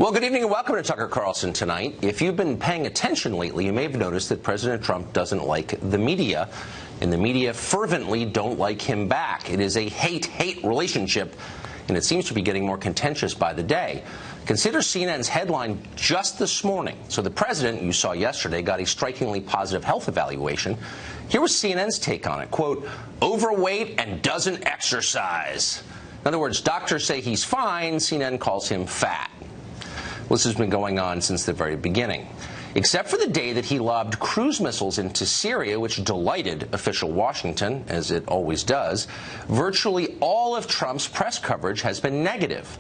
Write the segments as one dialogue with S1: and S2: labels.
S1: Well, good evening and welcome to Tucker Carlson tonight. If you've been paying attention lately, you may have noticed that President Trump doesn't like the media, and the media fervently don't like him back. It is a hate-hate relationship, and it seems to be getting more contentious by the day. Consider CNN's headline just this morning. So the president, you saw yesterday, got a strikingly positive health evaluation. Here was CNN's take on it. Quote, overweight and doesn't exercise. In other words, doctors say he's fine, CNN calls him fat. This has been going on since the very beginning, except for the day that he lobbed cruise missiles into Syria, which delighted official Washington, as it always does. Virtually all of Trump's press coverage has been negative.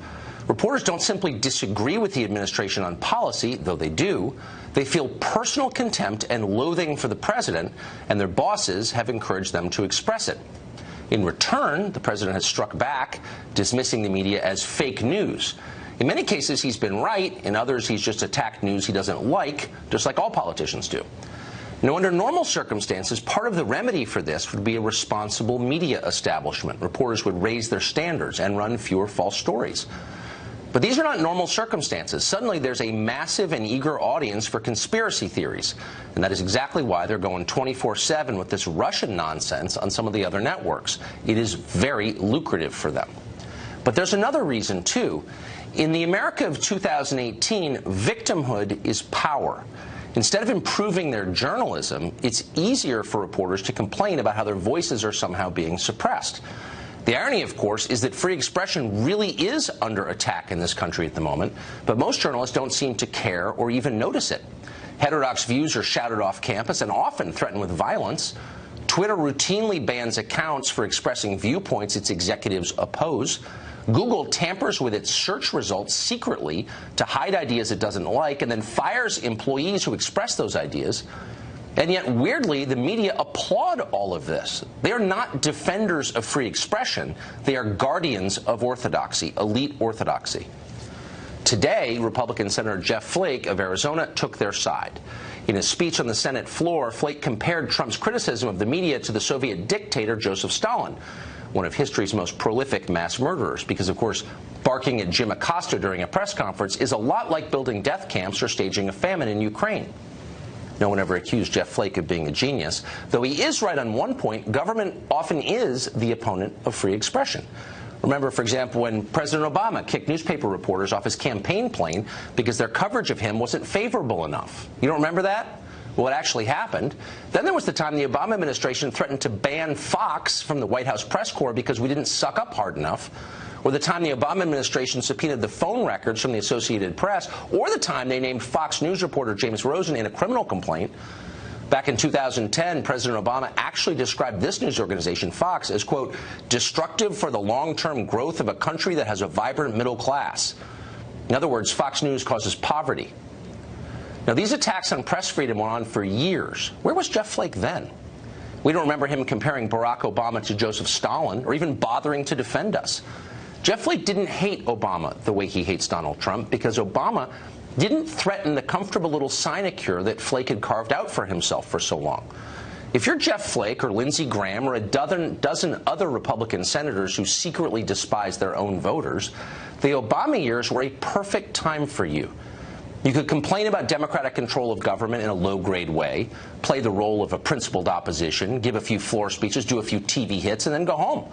S1: Reporters don't simply disagree with the administration on policy, though they do. They feel personal contempt and loathing for the president, and their bosses have encouraged them to express it. In return, the president has struck back, dismissing the media as fake news. In many cases, he's been right. In others, he's just attacked news he doesn't like, just like all politicians do. Now, under normal circumstances, part of the remedy for this would be a responsible media establishment. Reporters would raise their standards and run fewer false stories. But these are not normal circumstances. Suddenly, there's a massive and eager audience for conspiracy theories. And that is exactly why they're going 24/7 with this Russian nonsense on some of the other networks. It is very lucrative for them. But there's another reason, too. In the America of 2018, victimhood is power. Instead of improving their journalism, it's easier for reporters to complain about how their voices are somehow being suppressed. The irony, of course, is that free expression really is under attack in this country at the moment, but most journalists don't seem to care or even notice it. Heterodox views are shouted off campus and often threatened with violence. Twitter routinely bans accounts for expressing viewpoints its executives oppose. Google tampers with its search results secretly to hide ideas it doesn't like and then fires employees who express those ideas. And yet, weirdly, the media applaud all of this. They are not defenders of free expression. They are guardians of orthodoxy, elite orthodoxy. Today, Republican Senator Jeff Flake of Arizona took their side. In a speech on the Senate floor, Flake compared Trump's criticism of the media to the Soviet dictator Joseph Stalin, one of history's most prolific mass murderers, because, of course, barking at Jim Acosta during a press conference is a lot like building death camps or staging a famine in Ukraine. No one ever accused Jeff Flake of being a genius. Though he is right on one point, government often is the opponent of free expression. Remember, for example, when President Obama kicked newspaper reporters off his campaign plane because their coverage of him wasn't favorable enough. You don't remember that? Well, it actually happened. Then there was the time the Obama administration threatened to ban Fox from the White House press corps because we didn't suck up hard enough, or the time the Obama administration subpoenaed the phone records from the Associated Press, or the time they named Fox News reporter James Rosen in a criminal complaint. Back in 2010, President Obama actually described this news organization, Fox, as, quote, destructive for the long-term growth of a country that has a vibrant middle class. In other words, Fox News causes poverty. Now, these attacks on press freedom went on for years. Where was Jeff Flake then? We don't remember him comparing Barack Obama to Joseph Stalin or even bothering to defend us. Jeff Flake didn't hate Obama the way he hates Donald Trump because Obama didn't threaten the comfortable little sinecure that Flake had carved out for himself for so long. If you're Jeff Flake or Lindsey Graham or a dozen other Republican senators who secretly despise their own voters, the Obama years were a perfect time for you. You could complain about Democratic control of government in a low-grade way, play the role of a principled opposition, give a few floor speeches, do a few TV hits, and then go home.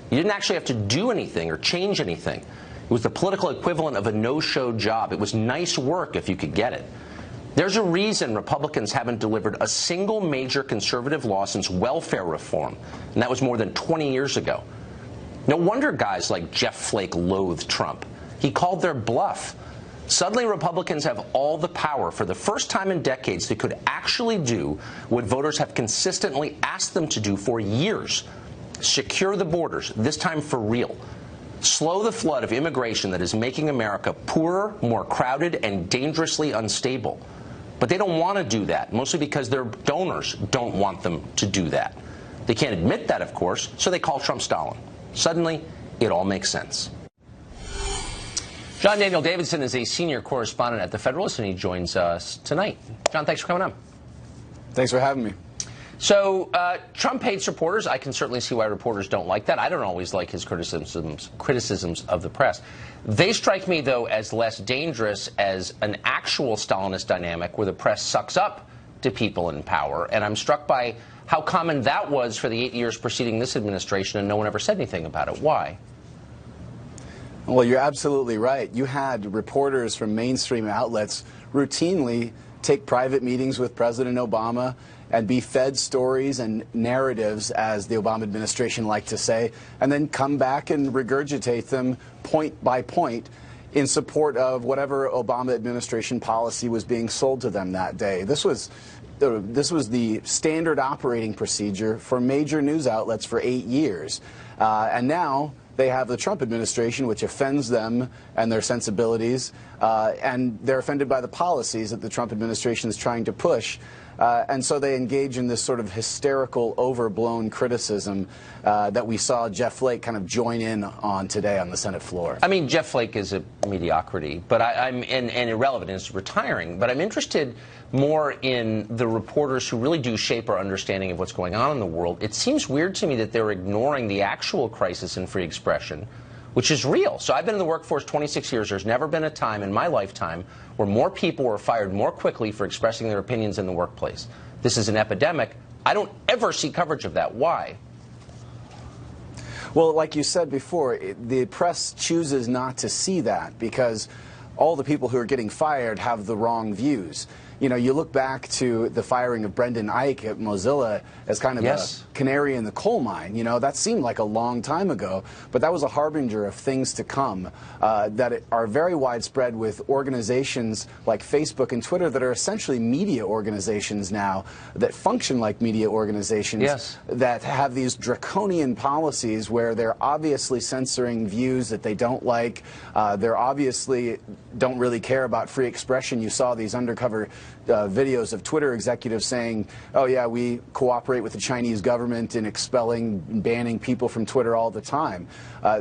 S1: You didn't actually have to do anything or change anything. It was the political equivalent of a no-show job. It was nice work if you could get it. There's a reason Republicans haven't delivered a single major conservative law since welfare reform, and that was more than 20 years ago. No wonder guys like Jeff Flake loathed Trump. He called their bluff. Suddenly, Republicans have all the power. For the first time in decades, they could actually do what voters have consistently asked them to do for years. Secure the borders, this time for real. Slow the flood of immigration that is making America poorer, more crowded, and dangerously unstable. But they don't want to do that, mostly because their donors don't want them to do that. They can't admit that, of course, so they call Trump Stalin. Suddenly, it all makes sense. John Daniel Davidson is a senior correspondent at The Federalist, and he joins us tonight. John, thanks for coming on.
S2: Thanks for having me.
S1: So Trump hates reporters. I can certainly see why reporters don't like that. I don't always like his criticisms of the press. They strike me, though, as less dangerous as an actual Stalinist dynamic where the press sucks up to people in power. And I'm struck by how common that was for the 8 years preceding this administration, and no one ever said anything about it. Why?
S2: Well, you're absolutely right. You had reporters from mainstream outlets routinely take private meetings with President Obama and be fed stories and narratives, as the Obama administration liked to say, and then come back and regurgitate them point by point in support of whatever Obama administration policy was being sold to them that day. This was the standard operating procedure for major news outlets for 8 years. And now they have the Trump administration, which offends them and their sensibilities, and they're offended by the policies that the Trump administration is trying to push. And so they engage in this sort of hysterical, overblown criticism that we saw Jeff Flake kind of join in on today on the Senate floor. I
S1: mean, Jeff Flake is a mediocrity, but I'm irrelevant, and is retiring. But I'm interested more in the reporters who really do shape our understanding of what's going on in the world. It seems weird to me that they're ignoring the actual crisis in free expression, which is real. So I've been in the workforce 26 years. There's never been a time in my lifetime where more people were fired more quickly for expressing their opinions in the workplace. This is an epidemic. I don't ever see coverage of that. Why?
S2: Well, like you said before, the press chooses not to see that because all the people who are getting fired have the wrong views. You know, you look back to the firing of Brendan Eich at Mozilla as kind of a canary in the coal mine. You know, that seemed like a long time ago, but that was a harbinger of things to come that are very widespread with organizations like Facebook and Twitter that are essentially media organizations now, that function like media organizations, that have these draconian policies where they're obviously censoring views that they don't like. They're obviously don't really care about free expression. You saw these undercover videos of Twitter executives saying, oh yeah, we cooperate with the Chinese government in expelling and banning people from Twitter all the time.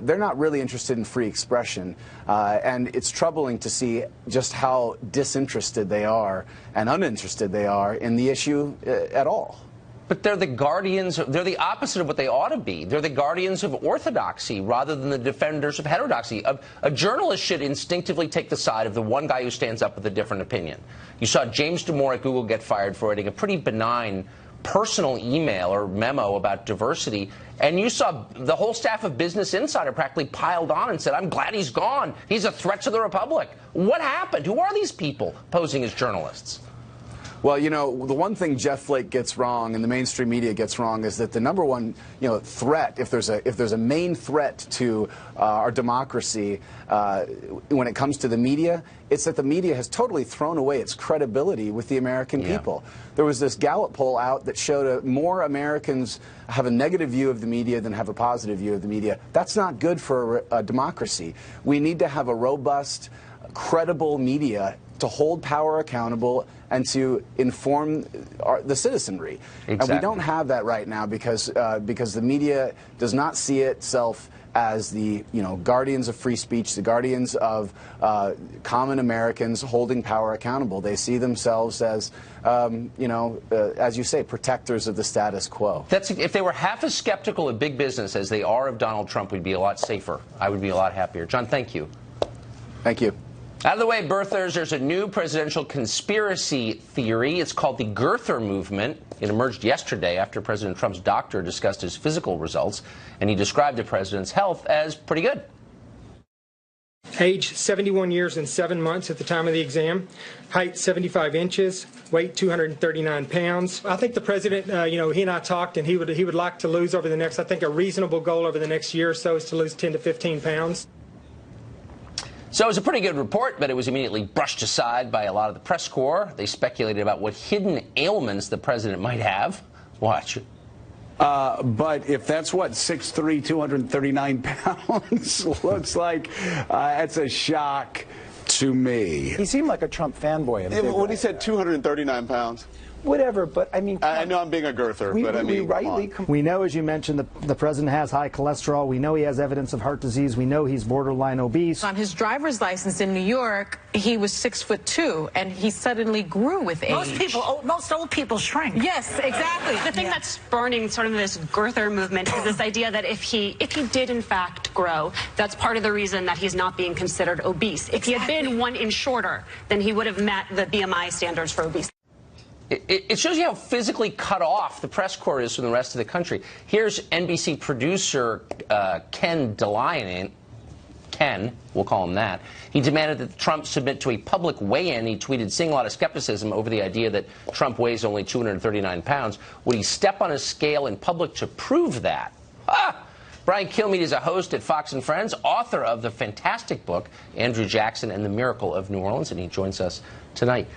S2: They're not really interested in free expression, and it's troubling to see just how disinterested they are and uninterested they are in the issue at all.
S1: But they're the guardians, they're the opposite of what they ought to be. They're the guardians of orthodoxy rather than the defenders of heterodoxy. A journalist should instinctively take the side of the one guy who stands up with a different opinion. You saw James Damore at Google get fired for writing a pretty benign personal email or memo about diversity, and you saw the whole staff of Business Insider practically piled on and said, I'm glad he's gone. He's a threat to the Republic. What happened? Who are these people posing as journalists?
S2: Well, you know, the one thing Jeff Flake gets wrong and the mainstream media gets wrong is that the number one, threat, if there's a main threat to our democracy when it comes to the media, it's that the media has totally thrown away its credibility with the American people. There was this Gallup poll out that showed more Americans have a negative view of the media than have a positive view of the media. That's not good for a democracy. We need to have a robust, credible media to hold power accountable and to inform the citizenry.
S1: Exactly.
S2: And we don't have that right now because the media does not see itself as the guardians of free speech, the guardians of common Americans holding power accountable. They see themselves as, as you say, protectors of the status quo.
S1: If they were half as skeptical of big business as they are of Donald Trump, we'd be a lot safer. I would be a lot happier. John, thank you.
S2: Thank you.
S1: Out of the way, birthers, there's a new presidential conspiracy theory. It's called the Girther movement. It emerged yesterday after President Trump's doctor discussed his physical results, and he described the president's health as pretty good.
S3: Age 71 years and 7 months at the time of the exam. Height 75 inches. Weight 239 pounds. I think the president, he and I talked, and he would like to lose over the next, I think a reasonable goal over the next year or so is to lose 10 to 15 pounds.
S1: So it was a pretty good report, but it was immediately brushed aside by a lot of the press corps. They speculated about what hidden ailments the president might have. Watch.
S4: But if that's what 6'3", 239 pounds looks like, that's a shock to me.
S5: He seemed like a Trump fanboy.
S6: When he said 239 pounds.
S5: whatever, but I mean,
S4: I know I'm being a girther, but I mean,
S6: we know, as you mentioned, the president has high cholesterol. We know he has evidence of heart disease. We know he's borderline obese.
S7: On his driver's license in New York, he was 6'2", and he suddenly grew with age.
S8: Most old people shrink.
S7: Yes, exactly.
S9: The thing that's spurning sort of this girther movement is this idea that if he did in fact grow, that's part of the reason that he's not being considered obese. If he had been 1 inch shorter, then he would have met the BMI standards for obesity.
S1: It shows you how physically cut off the press corps is from the rest of the country. Here's NBC producer Ken DeLion. Ken, we'll call him that. He demanded that Trump submit to a public weigh-in. He tweeted, seeing a lot of skepticism over the idea that Trump weighs only 239 pounds. Would he step on a scale in public to prove that? Brian Kilmeade is a host at Fox & Friends, author of the fantastic book, Andrew Jackson and the Miracle of New Orleans, and he joins us tonight.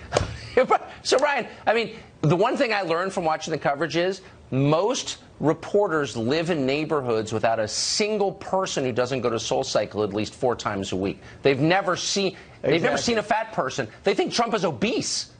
S1: So, Brian, I mean, the one thing I learned from watching the coverage is most reporters live in neighborhoods without a single person who doesn't go to SoulCycle at least 4 times a week. They've never seen a fat person. They think Trump is obese.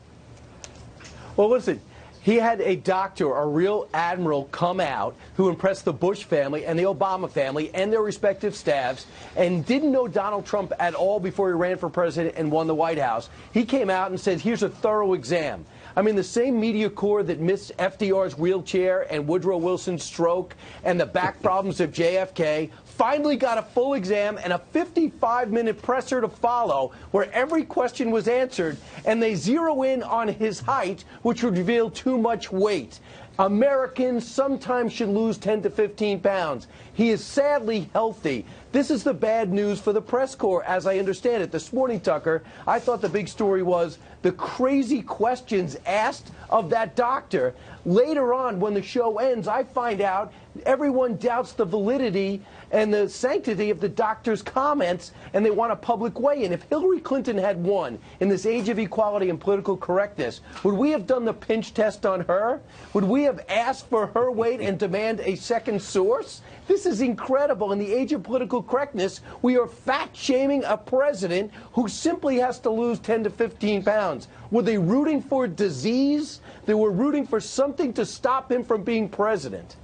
S5: Well, listen. He had a doctor, a real admiral, come out who impressed the Bush family and the Obama family and their respective staffs and didn't know Donald Trump at all before he ran for president and won the White House. He came out and said, here's a thorough exam. I mean, the same media corps that missed FDR's wheelchair and Woodrow Wilson's stroke and the back problems of JFK finally got a full exam and a 55-minute presser to follow where every question was answered, and they zero in on his height, which would reveal too much weight. Americans sometimes should lose 10 to 15 pounds. He is sadly healthy. This is the bad news for the press corps, as I understand it. This morning, Tucker, I thought the big story was the crazy questions asked of that doctor. Later on, when the show ends, I find out everyone doubts the validity and the sanctity of the doctor's comments, and they want a public weigh-in. If Hillary Clinton had won in this age of equality and political correctness, would we have done the pinch test on her? Would we have asked for her weight and demand a second source? This is incredible. In the age of political correctness, we are fat-shaming a president who simply has to lose 10 to 15 pounds. Were they rooting for disease? They were rooting for something to stop him from being president.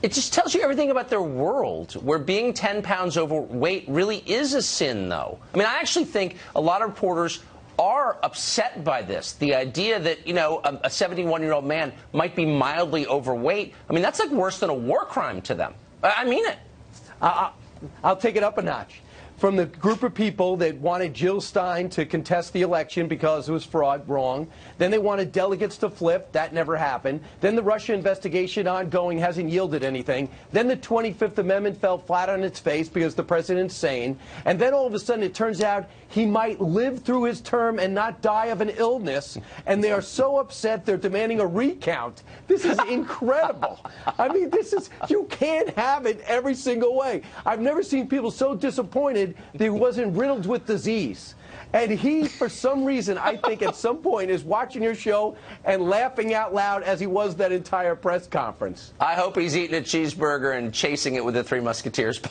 S1: It just tells you everything about their world, where being 10 pounds overweight really is a sin, though. I mean, I actually think a lot of reporters are upset by this. The idea that, you know, a 71-year-old man might be mildly overweight, I mean, that's like worse than a war crime to them. I mean it.
S5: I'll take it up a notch. From the group of people that wanted Jill Stein to contest the election because it was fraud, wrong. Then they wanted delegates to flip. That never happened. Then the Russia investigation ongoing hasn't yielded anything. Then the 25th Amendment fell flat on its face because the president's sane. And then all of a sudden it turns out he might live through his term and not die of an illness. And they are so upset they're demanding a recount. This is incredible. I mean, you can't have it every single way. I've never seen people so disappointed that he wasn't riddled with disease. And he, for some reason, I think at some point is watching your show and laughing out loud as he was that entire press conference.
S1: I hope he's eating a cheeseburger and chasing it with the Three Musketeers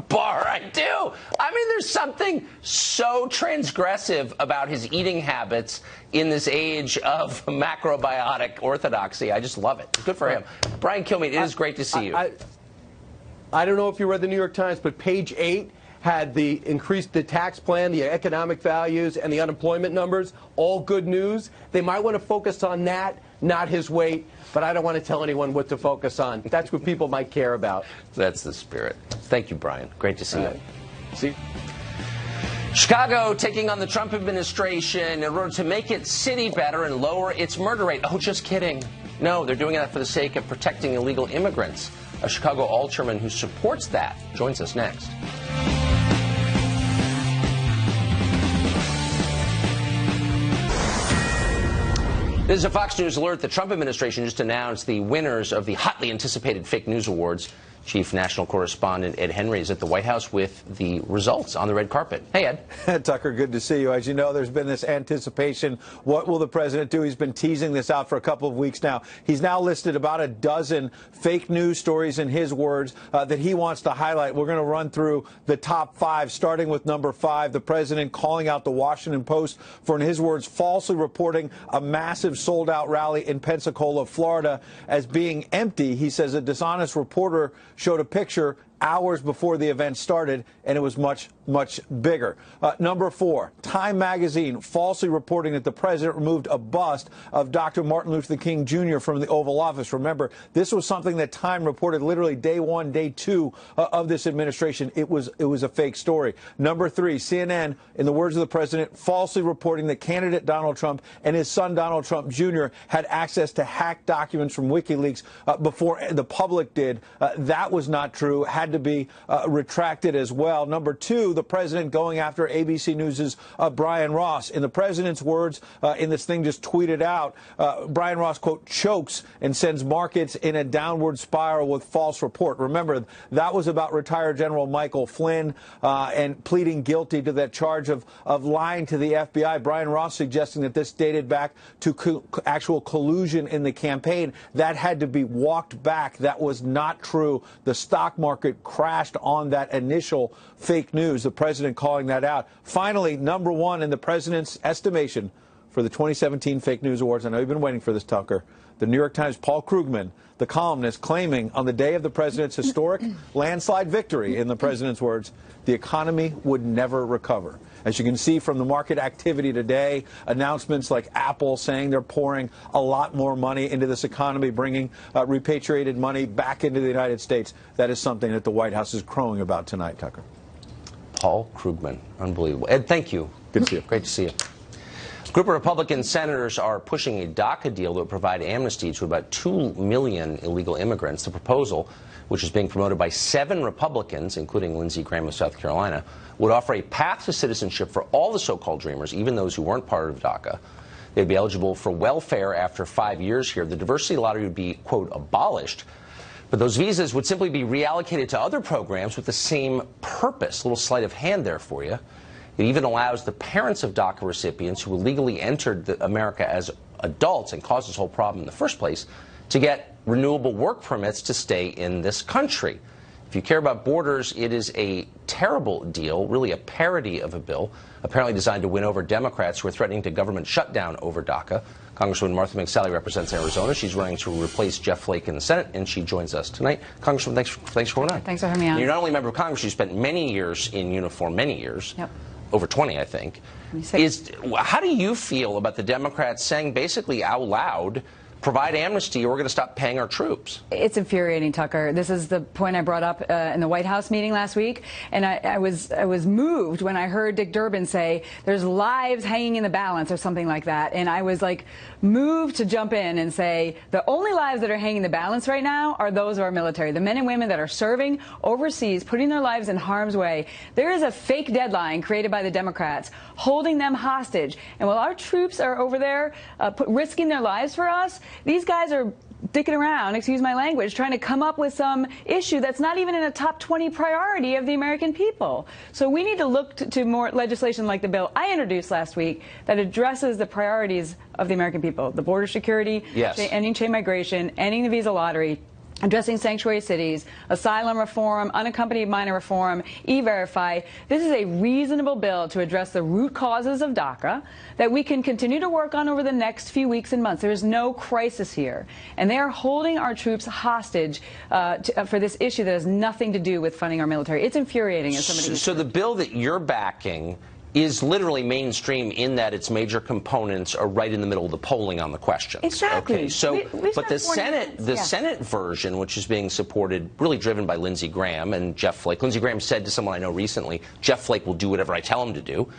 S1: bar. I do. I mean, there's something so transgressive about his eating habits in this age of macrobiotic orthodoxy. I just love it. Good for him. Brian Kilmeade, it is great to see you.
S5: I don't know if you read the New York Times, but page 8 had the tax plan, the economic values, and the unemployment numbers. All good news. They might want to focus on that, not his weight, but I don't want to tell anyone what to focus on. That's what people might care about.
S1: That's the spirit. Thank you, Brian. Great to see you.
S5: See?
S1: Chicago taking on the Trump administration in order to make its city better and lower its murder rate. Oh, just kidding. No, they're doing that for the sake of protecting illegal immigrants. A Chicago alderman who supports that joins us next. This is a Fox News alert. The Trump administration just announced the winners of the hotly anticipated fake news awards. Chief National Correspondent Ed Henry is at the White House with the results on the red carpet. Hey, Ed.
S8: Tucker, good to see you. As you know, there's been this anticipation. What will the president do? He's been teasing this out for a couple of weeks now. He's now listed about a dozen fake news stories, in his words, that he wants to highlight. We're going to run through the top 5, starting with number 5, the president calling out the Washington Post for, in his words, falsely reporting a massive sold-out rally in Pensacola, Florida, as being empty. He says a dishonest reporter showed a picture hours before the event started, and it was much, much bigger. Number 4, Time magazine falsely reporting that the president removed a bust of Dr. Martin Luther King Jr. from the Oval Office. Remember, this was something that Time reported literally day 1, day 2 of this administration. It was a fake story. Number 3, CNN, in the words of the president, falsely reporting that candidate Donald Trump and his son Donald Trump Jr. had access to hacked documents from WikiLeaks before the public did. That was not true. Had to be retracted as well. Number 2, the president going after ABC News' Brian Ross. In the president's words, in this thing just tweeted out, Brian Ross, quote, chokes and sends markets in a downward spiral with false report. Remember, that was about retired General Michael Flynn and pleading guilty to that charge of lying to the FBI. Brian Ross suggesting that this dated back to actual collusion in the campaign. That had to be walked back. That was not true. The stock market crashed on that initial fake news. The president calling that out. Finally, number 1 in the president's estimation for the 2017 Fake News Awards. I know you've been waiting for this, Tucker. The New York Times' Paul Krugman, the columnist, claiming on the day of the president's historic landslide victory, in the president's words, the economy would never recover. As you can see from the market activity today, announcements like Apple saying they're pouring a lot more money into this economy, bringing repatriated money back into the United States. That is something that the White House is crowing about tonight, Tucker.
S1: Paul Krugman. Unbelievable. Ed, thank you.
S8: Good to see you.
S1: Great to see you. A group of Republican senators are pushing a DACA deal that would provide amnesty to about 2 million illegal immigrants. The proposal, which is being promoted by 7 Republicans, including Lindsey Graham of South Carolina, would offer a path to citizenship for all the so-called dreamers, even those who weren't part of DACA. They'd be eligible for welfare after 5 years here. The diversity lottery would be, quote, abolished. But those visas would simply be reallocated to other programs with the same purpose. A little sleight of hand there for you. It even allows the parents of DACA recipients who illegally entered America as adults and caused this whole problem in the first place to get renewable work permits to stay in this country. If you care about borders, it is a terrible deal, really a parody of a bill, apparently designed to win over Democrats who are threatening to government shutdown over DACA. Congresswoman Martha McSally represents Arizona. She's running to replace Jeff Flake in the Senate, and she joins us tonight. Congresswoman, thanks for coming on.
S10: Thanks for having me on.
S1: You're not only a member of Congress, you spent many years in uniform, many years.
S10: Yep.
S1: Over 20, I think. How do you feel about the Democrats saying basically out loud, provide amnesty or we're going to stop paying our troops?
S10: It's infuriating, Tucker. This is the point I brought up in the White House meeting last week, and I was moved when I heard Dick Durbin say there's lives hanging in the balance or something like that, and I was like moved to jump in and say the only lives that are hanging in the balance right now are those of our military, the men and women that are serving overseas, putting their lives in harm's way. There is a fake deadline created by the Democrats holding them hostage, and while our troops are over there risking their lives for us, these guys are dicking around, excuse my language, trying to come up with some issue that's not even in a top 20 priority of the American people. So we need to look to more legislation like the bill I introduced last week that addresses the priorities of the American people. The border security,
S1: yes,
S10: ending chain migration, ending the visa lottery, addressing sanctuary cities, asylum reform, unaccompanied minor reform, E-Verify. This is a reasonable bill to address the root causes of DACA that we can continue to work on over the next few weeks and months. There is no crisis here. And they are holding our troops hostage for this issue that has nothing to do with funding our military. It's infuriating as somebody
S1: So the bill that you're backing is literally mainstream in that its major components are right in the middle of the polling on the questions.
S10: Exactly.
S1: Okay, so, but the
S10: Senate,
S1: Senate version, which is being supported, really driven by Lindsey Graham and Jeff Flake. Lindsey Graham said to someone I know recently, Jeff Flake will do whatever I tell him to do.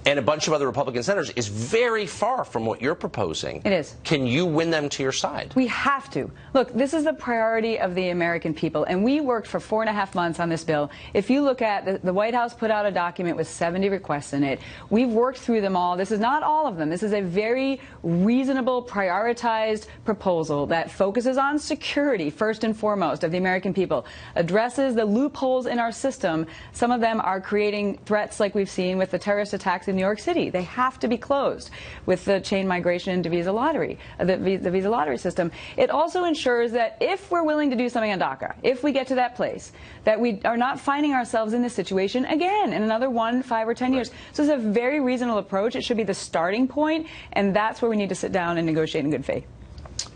S1: and a bunch of other Republican senators is very far from what you're proposing.
S10: It is.
S1: Can you win them to your side?
S10: We have to. Look, this is the priority of the American people, and we worked for 4.5 months on this bill. If you look at the White House put out a document with 70 requests in it. We've worked through them all. This is not all of them. This is a very reasonable, prioritized proposal that focuses on security, first and foremost, of the American people, addresses the loopholes in our system. Some of them are creating threats like we've seen with the terrorist attacks in New York City. They have to be closed with the chain migration into visa lottery, the visa lottery system. It also ensures that if we're willing to do something on DACA, if we get to that place, that we are not finding ourselves in this situation again in another 1, 5, or 10 years. So it's a very reasonable approach. It should be the starting point, and that's where we need to sit down and negotiate in good faith.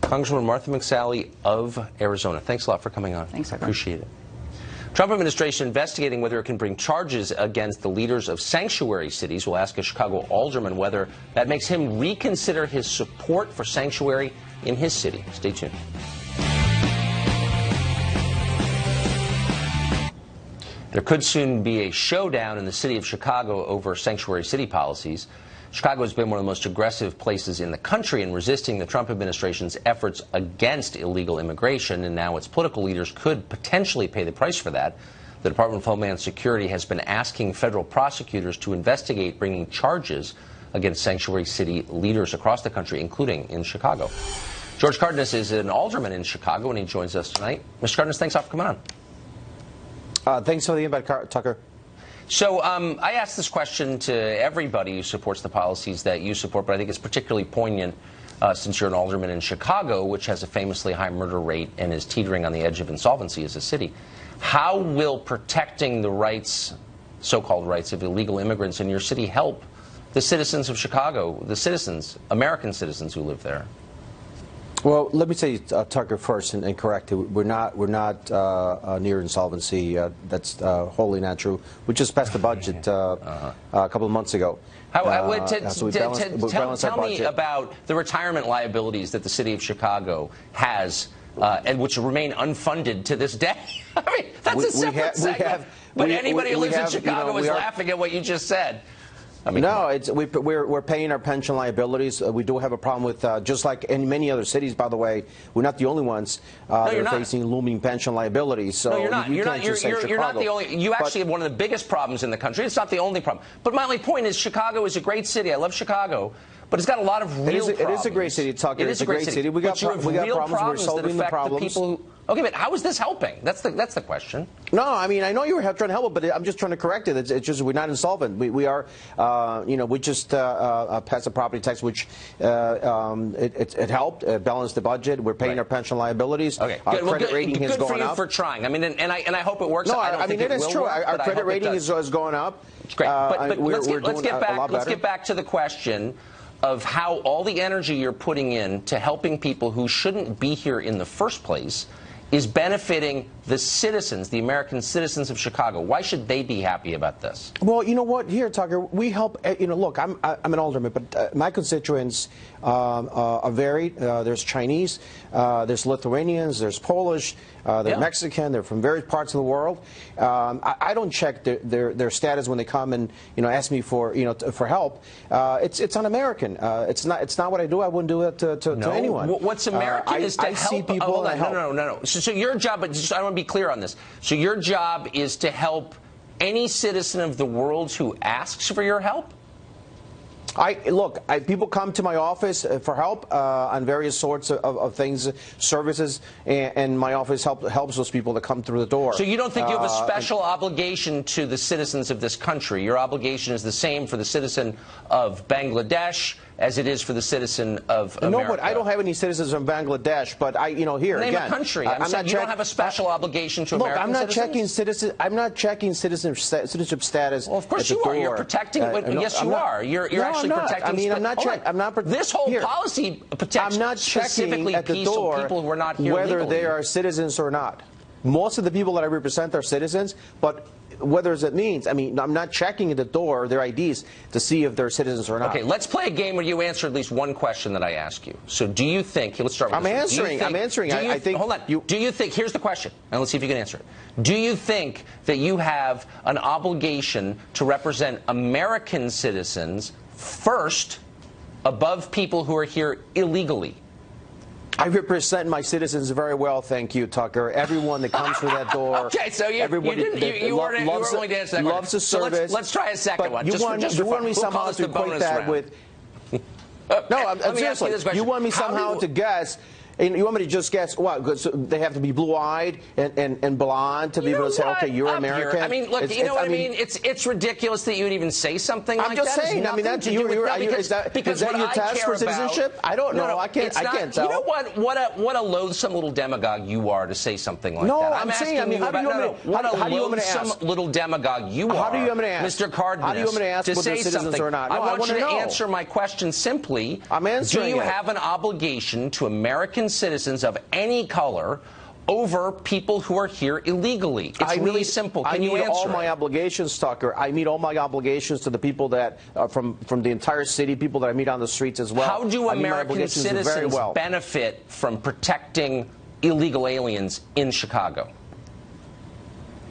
S1: Congresswoman Martha McSally of Arizona, thanks a lot for coming on.
S10: Thanks,
S1: I appreciate it. Trump administration investigating whether it can bring charges against the leaders of sanctuary cities. Will ask a Chicago alderman whether that makes him reconsider his support for sanctuary in his city. Stay tuned. There could soon be a showdown in the city of Chicago over sanctuary city policies. Chicago has been one of the most aggressive places in the country in resisting the Trump administration's efforts against illegal immigration, and now its political leaders could potentially pay the price for that. The Department of Homeland Security has been asking federal prosecutors to investigate bringing charges against sanctuary city leaders across the country, including in Chicago. George Cardenas is an alderman in Chicago, and he joins us tonight. Mr. Cardenas, thanks a lot for coming on.
S11: Thanks for the invite, Tucker.
S1: So I asked this question to everybody who supports the policies that you support, but I think it's particularly poignant since you're an alderman in Chicago, which has a famously high murder rate and is teetering on the edge of insolvency as a city. How will protecting the rights, so-called rights, of illegal immigrants in your city help the citizens of Chicago, the citizens, American citizens who live there?
S11: Well, let me say, Tucker, first, and correct it. We're not near insolvency. That's wholly not true. We just passed the budget a couple of months ago.
S1: Tell me about the retirement liabilities that the city of Chicago has, and which remain unfunded to this day. I mean, that's a separate segment. But anybody who lives in Chicago is laughing at what you just said. I mean,
S11: no, we're paying our pension liabilities. We do have a problem with, just like in many other cities, by the way, we're not the only ones that are facing looming pension liabilities. So
S1: no, you're not.
S11: You're not
S1: the only. You actually have one of the biggest problems in the country. It's not the only problem. But my only point is
S11: Chicago
S1: is a great city. I love Chicago. But it's got a lot of real problems.
S11: It is a great city, Tucker. It's a great city. We got problems. We're solving the problems.
S1: Okay, but how is this helping? That's the question.
S11: No, I mean, I know you were trying to help it, but I'm just trying to correct it. It's just we're not insolvent. We are, we just passed a property tax, which it helped balance the budget. We're paying our pension liabilities.
S1: Okay,
S11: our credit rating has gone up.
S1: Good for you for trying. I mean, and I hope it works.
S11: No, I mean, it is true. Our credit rating is going up.
S1: Great, but let's get back to the question of how all the energy you're putting in to helping people who shouldn't be here in the first place is benefiting the citizens, the American citizens of Chicago. Why should they be happy about this?
S11: Well, you know what? Here, Tucker, we help. Look, I'm an alderman, but my constituents are varied. There's Chinese, there's Lithuanians, there's Polish, they're Mexican, they're from various parts of the world. I don't check their status when they come and ask me for for help. It's un-American. It's not what I do. I wouldn't do it to anyone.
S1: What's American is to help.
S11: See people
S1: No. So your job, but I want to be clear on this. So your job is to help any citizen of the world who asks for your help?
S11: People come to my office for help on various sorts of things, services, and my office helps those people that come through the door.
S1: So you don't think you have a special obligation to the citizens of this country? Your obligation is the same for the citizen of Bangladesh as it is for the citizen of America.
S11: No, but I don't have any citizens from Bangladesh. But here
S1: Name
S11: again,
S1: a country. I'm saying you don't have a special obligation to American citizens.
S11: I'm not checking citizenship status.
S1: Well, of course you are. You're protecting. Yes, you are. You're actually protecting.
S11: I mean, I'm not checking.
S1: This whole policy protects specifically
S11: at the
S1: peaceful
S11: door
S1: people who are not here
S11: whether
S1: legally.
S11: they are citizens or not. Most of the people that I represent are citizens, but whether it means, I mean, I'm not checking at the door their IDs to see if they're citizens or not.
S1: Okay, let's play a game where you answer at least one question that I ask you. So do you think, let's start with
S11: I'm answering. I think.
S1: Hold on. Do you think, here's the question, and let's see if you can answer it. Do you think that you have an obligation to represent American citizens first above people who are here illegally?
S11: I represent my citizens very well, thank you, Tucker. Everyone that comes through that door.
S1: Okay, so you weren't willing to answer that
S11: loves the service.
S1: So let's try a second one.
S11: You want me somehow to equate that with... No, seriously. You want me somehow to guess... And you want me to just guess what? So they have to be blue-eyed and blonde to be able to say, okay, you're American.
S1: I mean, look, you know what I mean? It's ridiculous that you would even say something like that.
S11: I'm just saying. I mean, that's is that your test for citizenship? I don't know. I can't tell.
S1: You know what a loathsome little demagogue you are to say something like that.
S11: No, I'm saying. I mean, how do you want me to ask?
S1: Little demagogue you are.
S11: How do you want me to ask,
S1: Mr. Cardenas?
S11: How do you want me to ask whether they're citizens or not?
S1: I want you to answer my question simply.
S11: I'm answering it.
S1: Do you have an obligation to American citizens of any color over people who are here illegally? It's really simple. Can you answer?
S11: I meet all my obligations, Tucker. I meet all my obligations to the people that from the entire city, people that I meet on the streets as well.
S1: How do American citizens benefit from protecting illegal aliens in Chicago?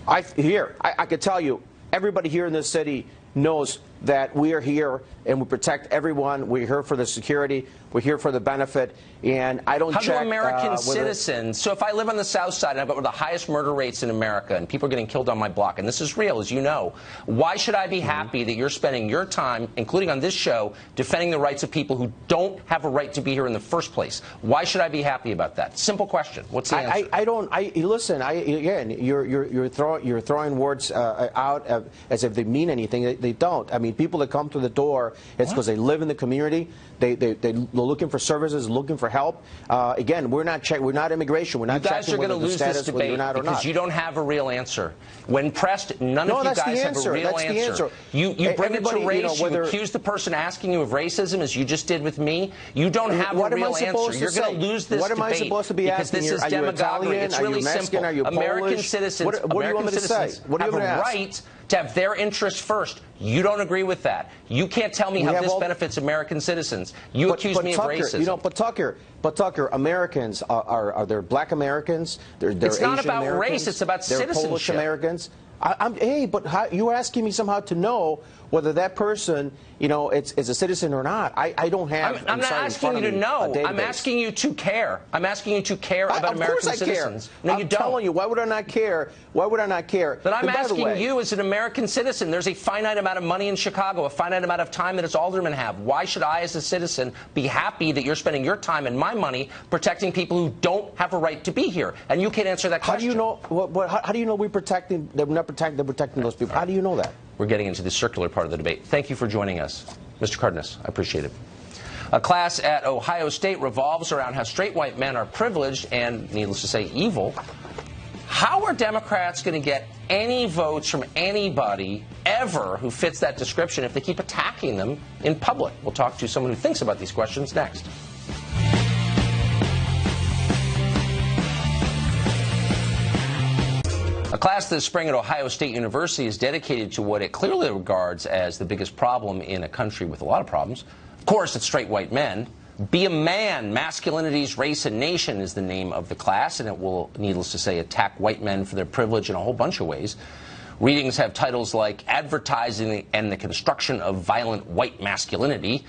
S11: I could tell you, everybody here in this city knows that we are here and we protect everyone. We're here for the security. We're here for the benefit. And I don't check.
S1: How do American citizens, so if I live on the South Side and I've got one of the highest murder rates in America and people are getting killed on my block, and this is real, as you know, why should I be happy that you're spending your time, including on this show, defending the rights of people who don't have a right to be here in the first place? Why should I be happy about that? Simple question. What's the answer?
S11: Listen, again, you're throwing words out as if they mean anything. They don't. I mean, people that come to the door, it's because they live in the community. They're looking for services, looking for help. Again, we're not immigration. We're not checking whether the status whether you're not or not.
S1: Because you don't have a real answer. When pressed, none of you guys have a real answer. You bring it to race. You accuse the person asking you of racism, as you just did with me. You don't have a real answer. You're going to lose this debate.
S11: What am I supposed to be asking here? Are you Italian?
S1: It's really simple.
S11: Are you Polish?
S1: American citizens have a right to have their interests first. You don't agree with that. You can't tell me how this benefits American citizens. You accuse me of racism.
S11: But Tucker, Americans are there black Americans? They're
S1: it's not
S11: Asian
S1: about
S11: Americans,
S1: race. It's about
S11: they're
S1: citizenship.
S11: Polish Americans. Hey, but you're asking me somehow to know whether that person, is a citizen or not. I don't have.
S1: I'm not asking you to know. I'm asking you to care. I'm asking you to care about American citizens. No, you don't.
S11: I'm telling you, why would I not care? Why would I not care?
S1: But I'm asking you, as an American citizen, there's a finite amount of money in Chicago, a finite amount of time that its aldermen have. Why should I, as a citizen, be happy that you're spending your time and my money protecting people who don't have a right to be here? And you can't answer that question.
S11: How do you know? How do you know we're protecting? They're not protecting. They're protecting those people. How do you know that?
S1: We're getting into the circular part of the debate. Thank you for joining us, Mr. Cardenas. I appreciate it. A class at Ohio State revolves around how straight white men are privileged and, needless to say, evil. How are Democrats going to get any votes from anybody ever who fits that description if they keep attacking them in public? We'll talk to someone who thinks about these questions next. A class this spring at Ohio State University is dedicated to what it clearly regards as the biggest problem in a country with a lot of problems. Of course, it's straight white men. Be a Man, Masculinities, Race, and Nation is the name of the class, and it will, needless to say, attack white men for their privilege in a whole bunch of ways. Readings have titles like Advertising and the Construction of Violent White Masculinity.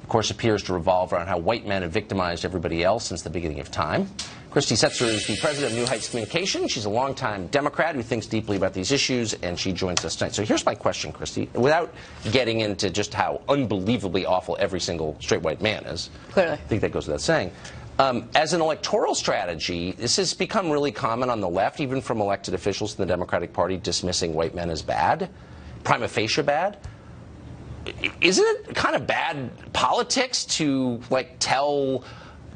S1: Of course, appears to revolve around how white men have victimized everybody else since the beginning of time. Christy Setzer is the president of New Heights Communications. She's a longtime Democrat who thinks deeply about these issues, and she joins us tonight. So here's my question, Christy, without getting into just how unbelievably awful every single straight white man is.
S10: Clearly.
S1: I think that goes without saying. As an electoral strategy, this has become really common on the left, even from elected officials in the Democratic Party, dismissing white men as bad, prima facie bad. Isn't it kind of bad politics to, tell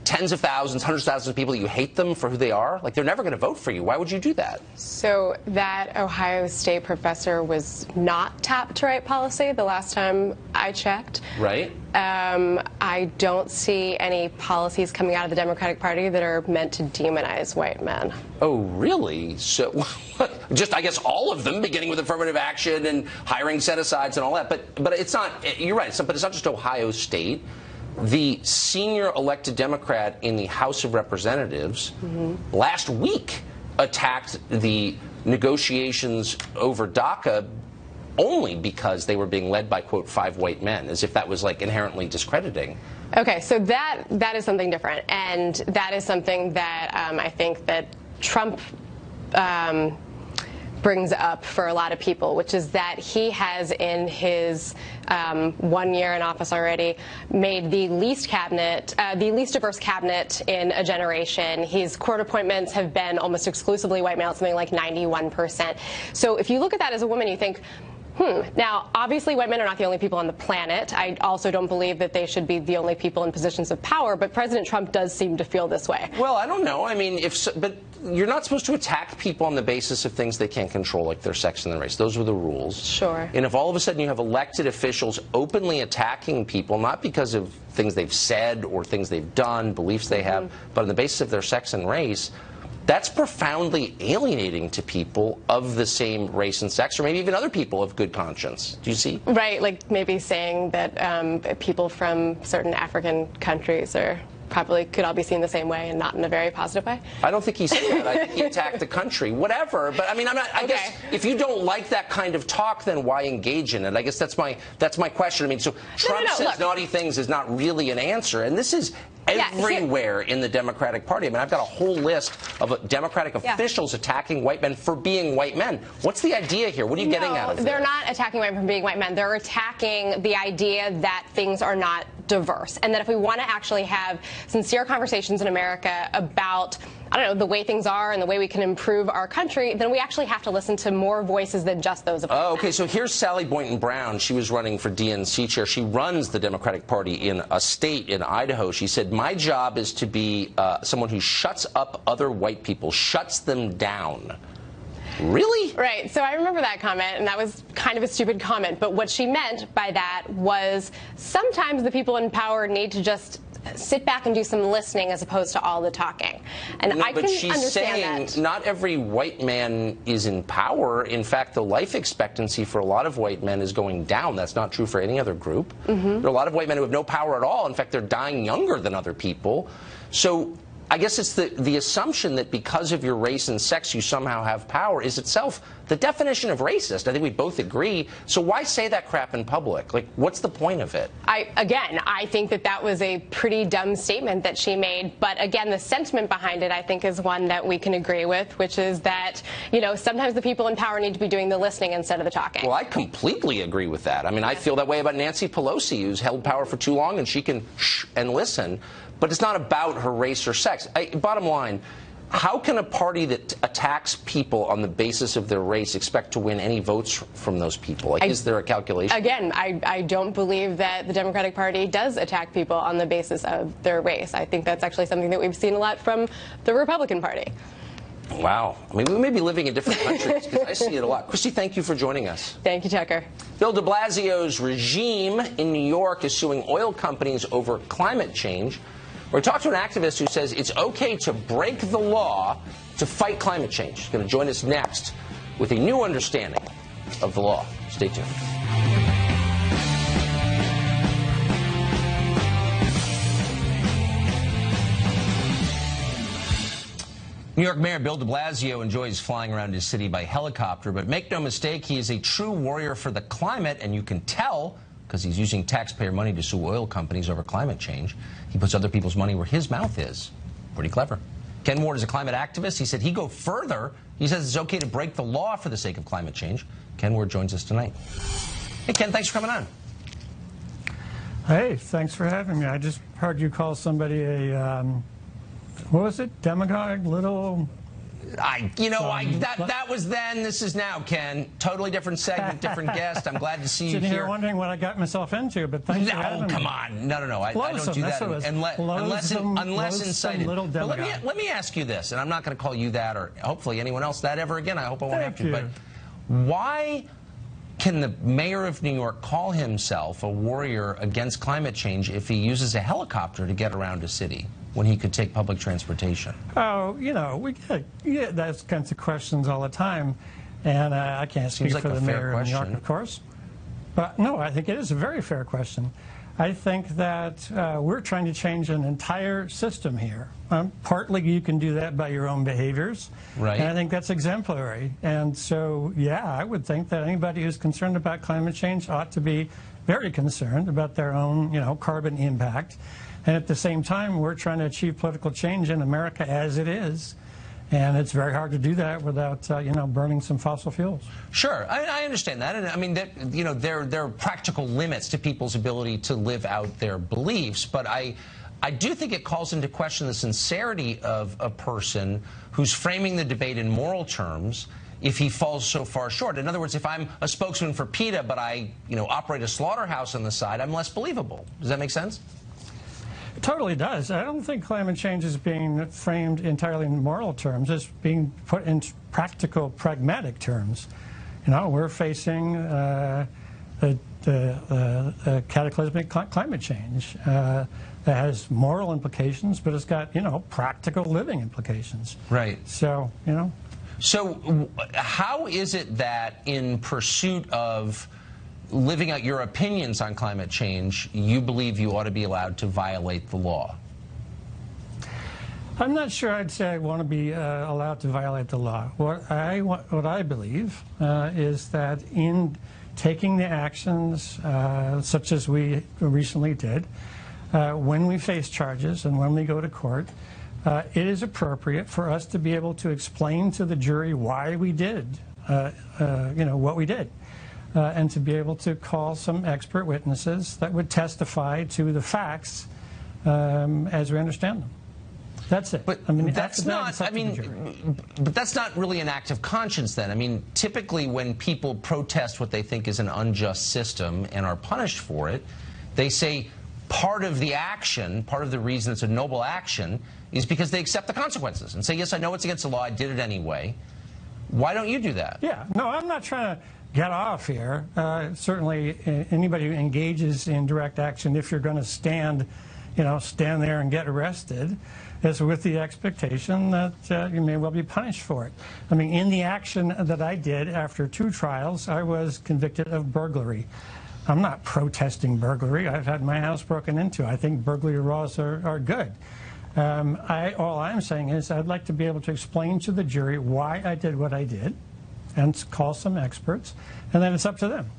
S1: tens of thousands, hundreds of thousands of people, you hate them for who they are? Like, they're never going to vote for you. Why would you do that?
S12: So that Ohio State professor was not tapped to write policy the last time I checked.
S1: Right.
S12: I don't see any policies coming out of the Democratic Party that are meant to demonize white men.
S1: Oh, really? So, just, I guess, all of them, beginning with affirmative action and hiring set-asides and all that. But it's not, you're right, but it's not just Ohio State. The senior elected Democrat in the House of Representatives last week attacked the negotiations over DACA only because they were being led by, quote, 5 white men, as if that was, like, inherently discrediting.
S12: Okay, so that is something different, and that is something that I think that Trump brings up for a lot of people, which is that he has, in his 1 year in office already, made the least diverse cabinet in a generation. His court appointments have been almost exclusively white male, something like 91%. So if you look at that as a woman, you think, Now, obviously, white men are not the only people on the planet. I also don't believe that they should be the only people in positions of power, but President Trump does seem to feel this way.
S1: Well, I don't know. I mean, but you're not supposed to attack people on the basis of things they can't control, like their sex and their race. Those are the rules.
S12: Sure.
S1: And if all of a sudden you have elected officials openly attacking people, not because of things they've said or things they've done, beliefs they have, but on the basis of their sex and race, that's profoundly alienating to people of the same race and sex, or maybe even other people of good conscience. Do you see?
S12: Right, like maybe saying that people from certain African countries are probably could all be seen the same way and not in a very positive way.
S1: I don't think he said that. I think he attacked the country. Whatever. But I mean, I guess if you don't like that kind of talk, then why engage in it? I guess that's my question. I mean, so Trump says naughty things is not really an answer, and this is everywhere in the Democratic Party. I mean, I've got a whole list of Democratic officials attacking white men for being white men. What's the idea here? What are you getting out of it?
S12: They're not attacking white men for being white men. They're attacking the idea that things are not diverse, and that if we want to actually have sincere conversations in America about, I don't know, the way things are and the way we can improve our country, then we actually have to listen to more voices than just those of white men.
S1: Okay, so here's Sally Boynton Brown. She was running for DNC chair. She runs the Democratic Party in a state in Idaho. She said, my job is to be someone who shuts up other white people, shuts them down. Really?
S12: Right. So I remember that comment, and that was kind of a stupid comment. But what she meant by that was sometimes the people in power need to just sit back and do some listening as opposed to all the talking. And I can understand that. But she's saying not every white man is in power. In fact, the life expectancy for a lot of white men is going down. That's not true for any other group. There are a lot of white men who have no power at all. In fact, they're dying younger than other people. So I guess it's the assumption that because of your race and sex you somehow have power is itself the definition of racist. I think we both agree. So why say that crap in public? Like, what's the point of it? I think that was a pretty dumb statement that she made. But again, the sentiment behind it, I think, is one that we can agree with, which is that, you know, sometimes the people in power need to be doing the listening instead of the talking.
S1: Well, I completely agree with that. I mean, I feel that way about Nancy Pelosi, who's held power for too long, and she can shh and listen. But it's not about her race or sex. Bottom line, how can a party that attacks people on the basis of their race expect to win any votes from those people? Like, is there a calculation?
S12: Again, I don't believe that the Democratic Party does attack people on the basis of their race. I think that's actually something that we've seen a lot from the Republican Party.
S1: Wow. I mean, we may be living in different countries because I see it a lot. Christy, thank you for joining us.
S12: Thank you, Tucker.
S1: Bill de Blasio's regime in New York is suing oil companies over climate change. We're talking to an activist who says it's okay to break the law to fight climate change. He's going to join us next with a new understanding of the law. Stay tuned. New York Mayor Bill de Blasio enjoys flying around his city by helicopter, but make no mistake, he is a true warrior for the climate, and you can tell because he's using taxpayer money to sue oil companies over climate change. He puts other people's money where his mouth is. Pretty clever. Ken Ward is a climate activist. He said he'd go further. He says it's okay to break the law for the sake of climate change. Ken Ward joins us tonight. Hey, Ken, thanks for coming on.
S13: Hey, thanks for having me. I just heard you call somebody a, what was it, demagogue, little...
S1: That was then. This is now, Ken. Totally different segment, different guest. I'm glad to see you
S13: Sitting
S1: here.
S13: here wondering what I got myself into, but thanks for having me.
S1: Come on. No. I don't do that unless incited. But let me ask you this, and I'm not going to call you that or hopefully anyone else that ever again. I hope I won't have to. But why can the mayor of New York call himself a warrior against climate change if he uses a helicopter to get around a city when he could take public transportation?
S13: Oh, we get those kinds of questions all the time, and I can't speak for the mayor of New York, of course. But no, I think it is a very fair question. I think that we're trying to change an entire system here. Partly you can do that by your own behaviors, right? And I think that's exemplary. And so, yeah, I would think that anybody who's concerned about climate change ought to be very concerned about their own, carbon impact. And at the same time, we're trying to achieve political change in America as it is. And it's very hard to do that without, burning some fossil fuels.
S1: Sure, I understand that, and I mean that, there are practical limits to people's ability to live out their beliefs. But I do think it calls into question the sincerity of a person who's framing the debate in moral terms if he falls so far short. In other words, if I'm a spokesman for PETA, but I, operate a slaughterhouse on the side, I'm less believable. Does that make sense?
S13: It totally does. I don't think climate change is being framed entirely in moral terms. It's being put in practical, pragmatic terms. We're facing a cataclysmic climate change that has moral implications, but it's got, practical living implications.
S1: Right.
S13: So,
S1: So how is it that in pursuit of living out your opinions on climate change, you believe you ought to be allowed to violate the law?
S13: I'm not sure I'd say I want to be allowed to violate the law. What I believe is that in taking the actions such as we recently did, when we face charges and when we go to court, it is appropriate for us to be able to explain to the jury why we did, what we did. And to be able to call some expert witnesses that would testify to the facts as we understand them. That's it.
S1: But that's not. But that's not really an act of conscience. Then, I mean, typically when people protest what they think is an unjust system and are punished for it, they say part of the action, part of the reason it's a noble action, is because they accept the consequences and say, yes, I know it's against the law. I did it anyway. Why don't you do that?
S13: Yeah. No, I'm not trying to get off here. Certainly, anybody who engages in direct action, if you're going to stand there and get arrested, is with the expectation that you may well be punished for it. I mean, in the action that I did after 2 trials, I was convicted of burglary. I'm not protesting burglary. I've had my house broken into. I think burglary laws are good. All I'm saying is I'd like to be able to explain to the jury why I did what I did, and call some experts, and then it's up to them.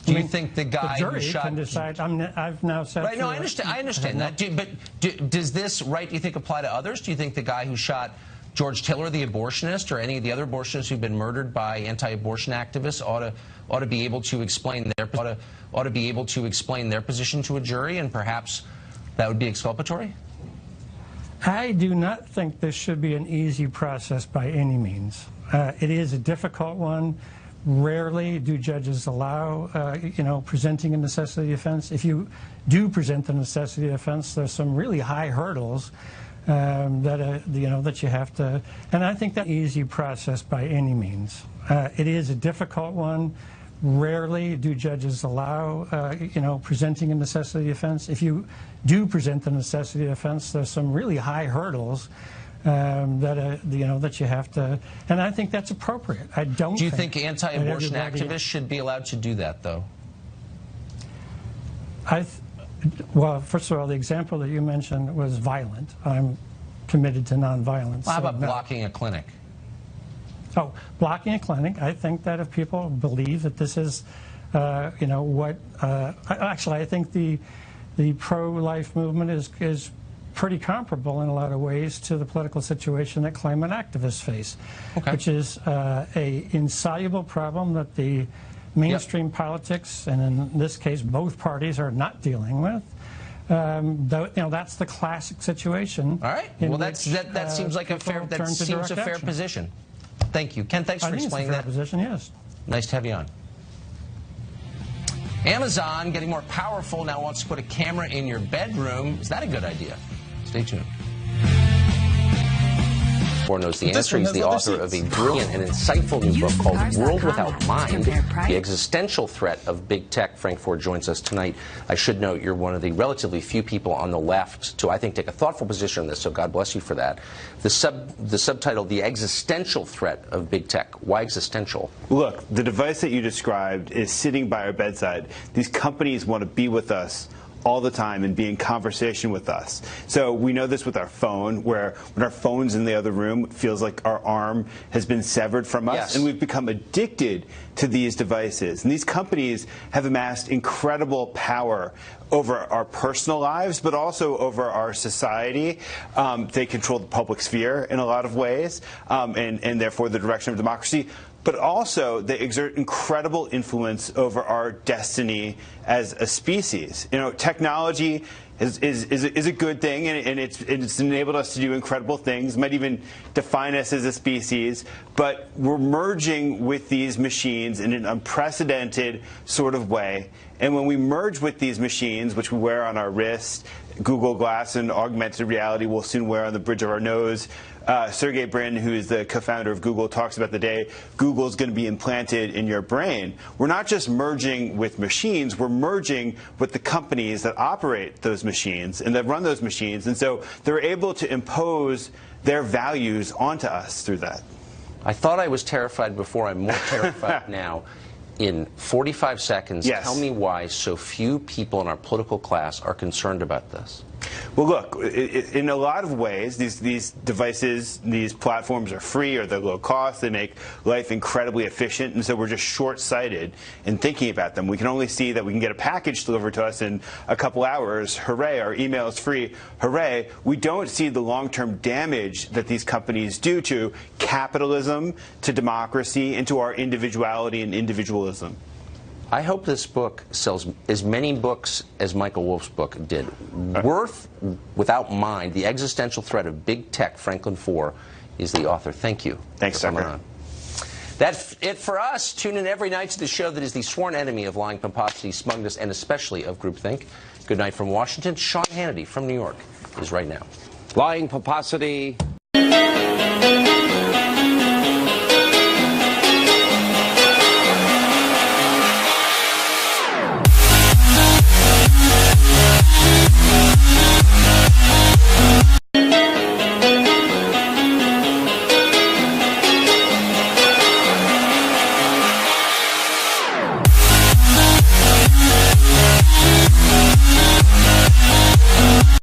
S1: Do you think the guy
S13: who
S1: shot...
S13: can decide? I've now said...
S1: Right, no, I understand that. Does this right, do you think, apply to others? Do you think the guy who shot George Tiller, the abortionist, or any of the other abortionists who've been murdered by anti-abortion activists ought to be able to explain their position to a jury, and perhaps that would be exculpatory?
S13: I do not think this should be an easy process by any means. It is a difficult one. Rarely do judges allow, presenting a necessity offense. If you do present the necessity offense, there's some really high hurdles that you have to. And I think that easy process by any means. It is a difficult one. Rarely do judges allow, presenting a necessity offense. If you do present the necessity offense, there's some really high hurdles that you have to, and I think that's appropriate. I don't.
S1: Do you think anti-abortion activists should be allowed to do that, though?
S13: Well, first of all, the example that you mentioned was violent. I'm committed to nonviolence.
S1: Well, how about blocking a clinic?
S13: Oh, blocking a clinic. I think that if people believe that this is, actually, I think the pro-life movement is pretty comparable in a lot of ways to the political situation that climate activists face, which is a insoluble problem that the mainstream politics, and in this case both parties, are not dealing with. That's the classic situation.
S1: All right. Well, that seems like a fair position. Thank you, Ken. Thanks for explaining that.
S13: Position, yes.
S1: Nice to have you on. Amazon, getting more powerful, now wants to put a camera in your bedroom. Is that a good idea? Stay tuned. Knows the answer. He's the author of a brilliant and insightful new book called World Without Mind, The Existential Threat of Big Tech. Frank Ford joins us tonight. I should note you're one of the relatively few people on the left to, I think, take a thoughtful position on this, so God bless you for that. The subtitle, The Existential Threat of Big Tech. Why existential?
S14: Look, the device that you described is sitting by our bedside. These companies want to be with us all the time and be in conversation with us. So we know this with our phone, where when our phone's in the other room, it feels like our arm has been severed from us, yes. And we've become addicted to these devices. And these companies have amassed incredible power over our personal lives, but also over our society. They control the public sphere in a lot of ways, and therefore the direction of democracy. But also, they exert incredible influence over our destiny as a species. You know, technology is a good thing, and it's enabled us to do incredible things. It might even define us as a species. But we're merging with these machines in an unprecedented sort of way. And when we merge with these machines, which we wear on our wrist, Google Glass and augmented reality we'll soon wear on the bridge of our nose. Sergey Brin, who is the co-founder of Google, talks about the day Google's going to be implanted in your brain. We're not just merging with machines, we're merging with the companies that operate those machines and that run those machines. And so they're able to impose their values onto us through that.
S1: I thought I was terrified before. I'm more terrified now. In 45 seconds, yes. Tell me why so few people in our political class are concerned about this.
S14: Well, look, in a lot of ways, these devices, these platforms are free or they're low cost. They make life incredibly efficient, and so we're just short-sighted in thinking about them. We can only see that we can get a package delivered to us in a couple hours. Hooray, our email is free. Hooray. We don't see the long-term damage that these companies do to capitalism, to democracy, and to our individuality and individualism.
S1: I hope this book sells as many books as Michael Wolff's book did. Worth Without Mind, The Existential Threat of Big Tech, Franklin Foer is the author. Thank you.
S14: Thanks, Tucker.
S1: That's it for us. Tune in every night to the show that is the sworn enemy of lying, pomposity, smugness, and especially of groupthink. Good night from Washington. Sean Hannity from New York is right now.
S15: Lying, pomposity,